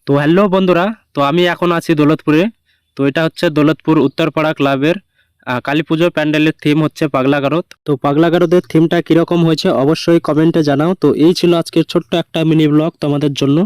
তো হ্যালো বন্ধুরা, তো আমি এখন আছি দৌলতপুরে। তো এটা হচ্ছে দৌলতপুর উত্তরপাড়া ক্লাবের কালী পুজো প্যান্ডেলের থিম হচ্ছে পাগলা গারদ। তো পাগলা গারদের থিমটা কিরকম হয়েছে অবশ্যই কমেন্টে জানাও। তো এই ছিল আজকের ছোট্ট একটা মিনি ব্লগ তোমাদের জন্য।